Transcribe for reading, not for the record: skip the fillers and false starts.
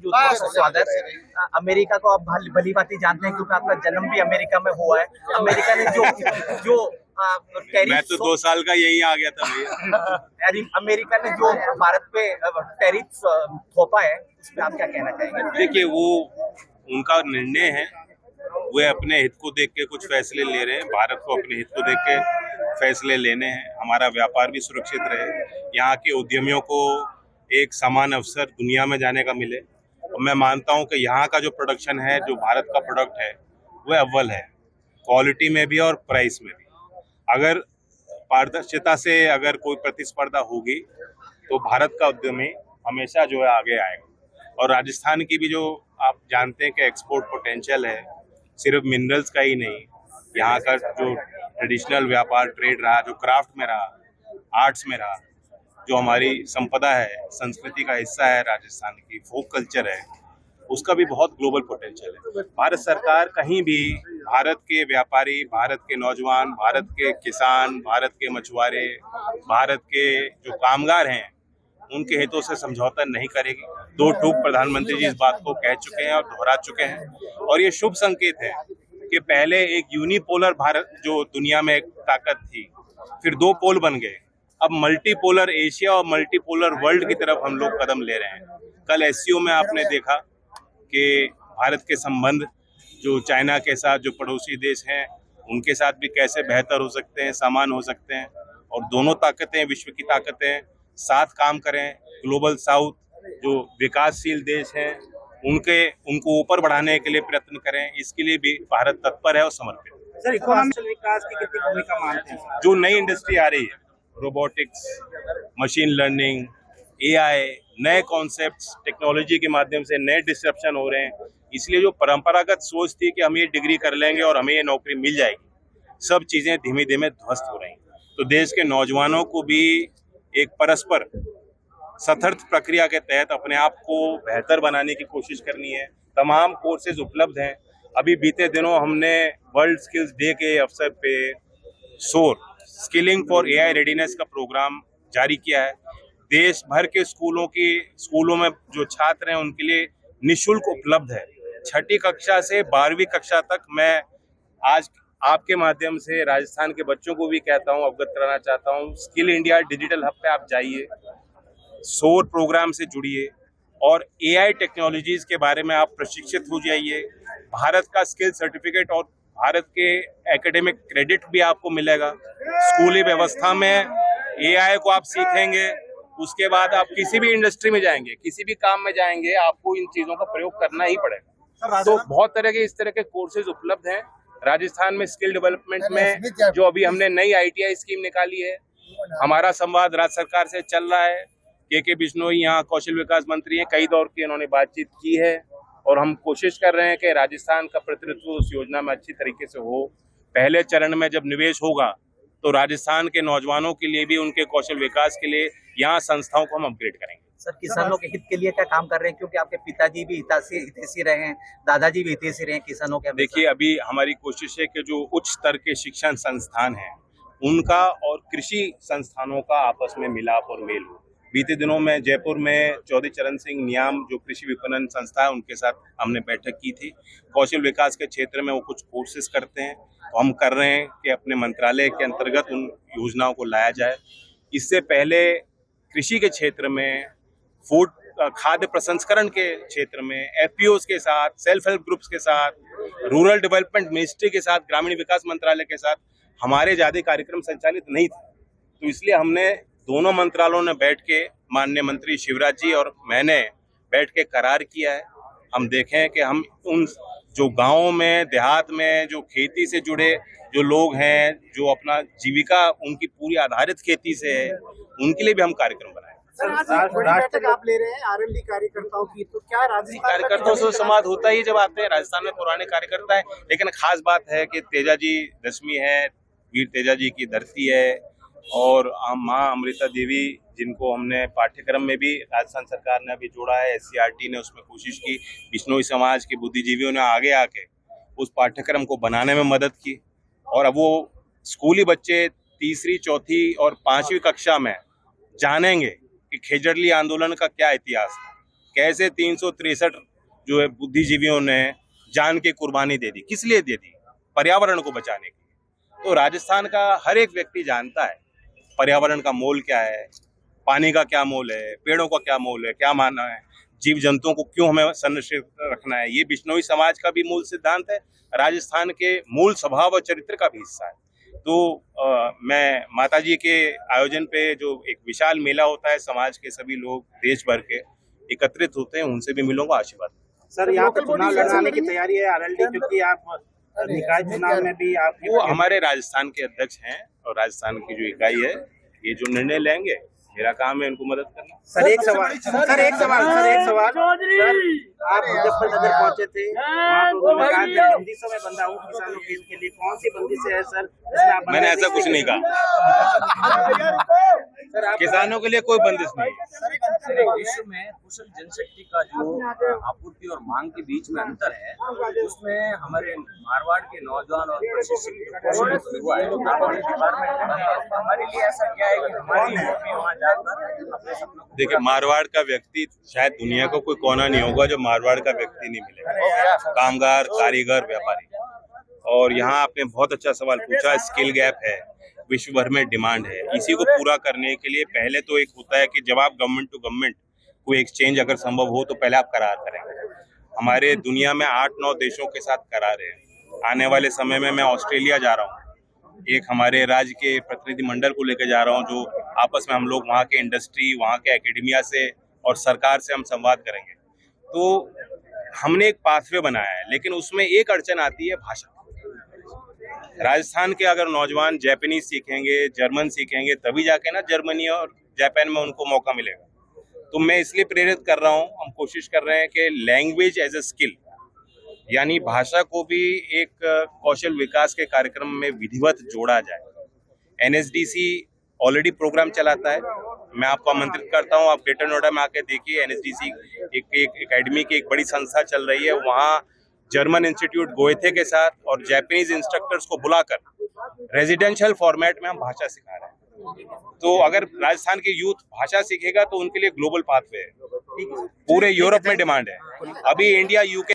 स्वागत। अमेरिका को आप भली भांति जानते हैं क्योंकि आपका जन्म भी अमेरिका में हुआ है। अमेरिका ने जो मैं तो 2 साल का यही आ गया था भैया। अमेरिका ने जो भारत पे टैरिफ थोपा है, इसमें आप क्या कहना चाहेंगे? देखिए, वो उनका निर्णय है, वे अपने हित को देख के कुछ फैसले ले रहे हैं। भारत को अपने हित को देख के फैसले लेने हैं। हमारा व्यापार भी सुरक्षित रहे, यहाँ के उद्यमियों को एक समान अवसर दुनिया में जाने का मिले। और मैं मानता हूँ कि यहाँ का जो प्रोडक्शन है, जो भारत का प्रोडक्ट है, वह अव्वल है, क्वालिटी में भी और प्राइस में भी। अगर पारदर्शिता से अगर कोई प्रतिस्पर्धा होगी तो भारत का उद्यमी हमेशा जो है आगे आएगा। और राजस्थान की भी जो आप जानते हैं कि एक्सपोर्ट पोटेंशियल है, सिर्फ मिनरल्स का ही नहीं, यहाँ का जो ट्रेडिशनल व्यापार ट्रेड रहा, जो क्राफ्ट में रहा, आर्ट्स में रहा, जो हमारी संपदा है, संस्कृति का हिस्सा है, राजस्थान की फोक कल्चर है, उसका भी बहुत ग्लोबल पोटेंशियल है। भारत सरकार कहीं भी भारत के व्यापारी, भारत के नौजवान, भारत के किसान, भारत के मछुआरे, भारत के जो कामगार हैं, उनके हितों से समझौता नहीं करेगी। 2 टूक प्रधानमंत्री जी इस बात को कह चुके हैं और दोहरा चुके हैं। और ये शुभ संकेत है कि पहले एक यूनिपोलर भारत जो दुनिया में एक ताकत थी, फिर 2 पोल बन गए। अब मल्टीपोलर एशिया और मल्टीपोलर वर्ल्ड की तरफ हम लोग कदम ले रहे हैं। कल एससीओ में आपने देखा कि भारत के संबंध जो चाइना के साथ, जो पड़ोसी देश हैं, उनके साथ भी कैसे बेहतर हो सकते हैं, समान हो सकते हैं। और दोनों ताकतें, विश्व की ताकतें साथ काम करें। ग्लोबल साउथ जो विकासशील देश हैं, उनको ऊपर बढ़ाने के लिए प्रयत्न करें। इसके लिए भी भारत तत्पर है और समर्पित। सर, इकोनॉमिक विकास की कितनी भूमिका मानते हैं? जो नई इंडस्ट्री आ रही है, रोबोटिक्स, मशीन लर्निंग, एआई, नए कॉन्सेप्ट्स, टेक्नोलॉजी के माध्यम से नए डिस्ट्रप्शन हो रहे हैं। इसलिए जो परंपरागत सोच थी कि हम ये डिग्री कर लेंगे और हमें ये नौकरी मिल जाएगी, सब चीजें धीमे धीमे ध्वस्त हो रही हैं। तो देश के नौजवानों को भी एक परस्पर सतर्क प्रक्रिया के तहत अपने आप को बेहतर बनाने की कोशिश करनी है। तमाम कोर्सेज उपलब्ध हैं। अभी बीते दिनों हमने वर्ल्ड स्किल्स डे के अवसर पे सोर स्किलिंग फॉर एआई रेडीनेस का प्रोग्राम जारी किया है। देश भर के स्कूलों में जो छात्र हैं, उनके लिए निःशुल्क उपलब्ध है। 6ठी कक्षा से 12वीं कक्षा तक। मैं आज आपके माध्यम से राजस्थान के बच्चों को भी कहता हूं, अवगत कराना चाहता हूं, स्किल इंडिया डिजिटल हब पे आप जाइए, सोर प्रोग्राम से जुड़िए और एआई टेक्नोलॉजीज के बारे में आप प्रशिक्षित हो जाइए। भारत का स्किल सर्टिफिकेट और भारत के एकेडमिक क्रेडिट भी आपको मिलेगा। स्कूली व्यवस्था में एआई को आप सीखेंगे, उसके बाद आप किसी भी इंडस्ट्री में जाएंगे, किसी भी काम में जाएंगे, आपको इन चीजों का प्रयोग करना ही पड़ेगा। तो बहुत तरह के इस तरह के कोर्सेज उपलब्ध हैं राजस्थान में। स्किल डेवलपमेंट में जो अभी हमने नई आईटीआई स्कीम निकाली है, हमारा संवाद राज्य सरकार से चल रहा है। के बिश्नोई यहाँ कौशल विकास मंत्री हैं, कई दौर की उन्होंने बातचीत की है और हम कोशिश कर रहे हैं कि राजस्थान का प्रतिनिधित्व उस योजना में अच्छी तरीके से हो। पहले चरण में जब निवेश होगा तो राजस्थान के नौजवानों के लिए भी, उनके कौशल विकास के लिए यहाँ संस्थाओं को हम अपग्रेड करेंगे। सर, किसानों के हित के लिए क्या काम कर रहे हैं? क्योंकि आपके पिताजी भी हितैषी रहे हैं, दादाजी भी हितैषी रहे हैं किसानों के। देखिए, अभी हमारी कोशिश है कि जो उच्च स्तर के शिक्षण संस्थान हैं, उनका और कृषि संस्थानों का आपस में मिलाप और मेल हो। बीते दिनों में जयपुर में चौधरी चरण सिंह नियाम जो कृषि विपणन संस्था है, उनके साथ हमने बैठक की थी। कौशल विकास के क्षेत्र में वो कुछ कोर्सेज करते हैं, तो हम कर रहे हैं कि अपने मंत्रालय के अंतर्गत उन योजनाओं को लाया जाए। इससे पहले कृषि के क्षेत्र में, फूड खाद्य प्रसंस्करण के क्षेत्र में एफपीओज के साथ, सेल्फ हेल्प ग्रुप्स के साथ, रूरल डेवलपमेंट मिनिस्ट्री के साथ, ग्रामीण विकास मंत्रालय के साथ हमारे ज्यादा कार्यक्रम संचालित नहीं थे। तो इसलिए हमने दोनों मंत्रालयों ने बैठ के, माननीय मंत्री शिवराज जी और मैंने बैठ के करार किया है। हम देखें कि हम उन जो गाँवों में, देहात में जो खेती से जुड़े जो लोग हैं, जो अपना जीविका उनकी पूरी आधारित खेती से है, उनके लिए भी हम कार्यक्रम बनाए। सर, आज बड़ी बैठक आप ले रहे हैं आरएलडी कार्यकर्ताओं की, तो क्या राजस्थान कार्यकर्ताओं से संवाद होता ही जब आते हैं। राजस्थान में पुराने कार्यकर्ता है, लेकिन खास बात है कि तेजा जी दशमी है, वीर तेजा जी की धरती है। और माँ अमृता देवी, जिनको हमने पाठ्यक्रम में भी राजस्थान सरकार ने अभी जोड़ा है, एससीईआरटी ने उसमें कोशिश की, बिश्नोई समाज के बुद्धिजीवियों ने आगे आके उस पाठ्यक्रम को बनाने में मदद की। और अब वो स्कूली बच्चे 3री, 4थी और 5वीं कक्षा में जानेंगे कि खेजड़ली आंदोलन का क्या इतिहास था, कैसे 363 जो है बुद्धिजीवियों ने जान की कुर्बानी दे दी, किस लिए दे दी? पर्यावरण को बचाने के लिए। तो राजस्थान का हर एक व्यक्ति जानता है पर्यावरण का मोल क्या है, पानी का क्या मोल है, पेड़ों का क्या मोल है, क्या मानना है, जीव जंतुओं को क्यों हमें संरक्षित रखना है। ये बिश्नोई समाज का भी मूल सिद्धांत है, राजस्थान के मूल स्वभाव और चरित्र का भी हिस्सा है। तो मैं माताजी के आयोजन पे जो एक विशाल मेला होता है, समाज के सभी लोग देश भर के एकत्रित होते हैं, उनसे भी मिलूंगा, आशीर्वाद। सर यहाँ पे चुनाव लड़ाने की तैयारी है आरएलडी, क्योंकि आप निकाय चुनाव में भी आप वो हमारे राजस्थान के अध्यक्ष हैं और राजस्थान की जो इकाई है, ये जो निर्णय लेंगे, मेरा काम है उनको मदद करना। सर एक सवाल सर आप मुजफ्फरनगर पहुंचे थे, वहाँ पे उन्होंने कहा कि बंदिशों में बंधा हूँ किसानों के हित के लिए। कौन सी बंदिशें है सर जिसमें आप मैंने ऐसा कुछ नहीं कहा, किसानों के लिए कोई बंदिश नहीं है। विश्व में कुशल जनशक्ति का जो आपूर्ति और मांग के बीच में अंतर है, उसमें हमारे मारवाड़ के नौजवान और प्रशिक्षित युवा है, हमारे लिए ऐसा क्या है कि हमारी नौकरी वहाँ जाकर अपने सपनों को। देखिए, मारवाड़ का व्यक्ति शायद दुनिया का कोई कोना नहीं होगा जो मारवाड़ का व्यक्ति नहीं मिलेगा, कामगार, कारीगर, व्यापारी। और यहाँ आपने बहुत अच्छा सवाल पूछा, स्किल गैप है, विश्व भर में डिमांड है। इसी को पूरा करने के लिए पहले तो एक होता है कि जब आप गवर्नमेंट टू गवर्नमेंट कोई एक्सचेंज अगर संभव हो तो पहले आप करार करेंगे। हमारे दुनिया में 8-9 देशों के साथ करार है। आने वाले समय में मैं ऑस्ट्रेलिया जा रहा हूँ, एक हमारे राज्य के प्रतिनिधि मंडल को लेकर जा रहा हूँ, जो आपस में हम लोग वहाँ के इंडस्ट्री, वहाँ के एकेडमिया से और सरकार से हम संवाद करेंगे। तो हमने एक पाथवे बनाया है, लेकिन उसमें एक अड़चन आती है, भाषा। राजस्थान के अगर नौजवान जापानीज सीखेंगे, जर्मन सीखेंगे, तभी जाके ना जर्मनी और जापान में उनको मौका मिलेगा। तो मैं इसलिए प्रेरित कर रहा हूँ, हम कोशिश कर रहे हैं कि लैंग्वेज एज ए स्किल, यानी भाषा को भी एक कौशल विकास के कार्यक्रम में विधिवत जोड़ा जाए। NSDC ऑलरेडी प्रोग्राम चलाता है, मैं आपको आमंत्रित करता हूँ, आप ग्रेटर नोएडा में आके देखिए। NSDC एक एकेडमी की एक बड़ी संस्था चल रही है, वहाँ जर्मन इंस्टीट्यूट गोएथे के साथ और जापानीज इंस्ट्रक्टर्स को बुलाकर रेजिडेंशियल फॉर्मेट में हम भाषा सिखा रहे हैं। तो अगर राजस्थान के यूथ भाषा सीखेगा तो उनके लिए ग्लोबल पाथवे है, पूरे यूरोप में डिमांड है। अभी इंडिया UK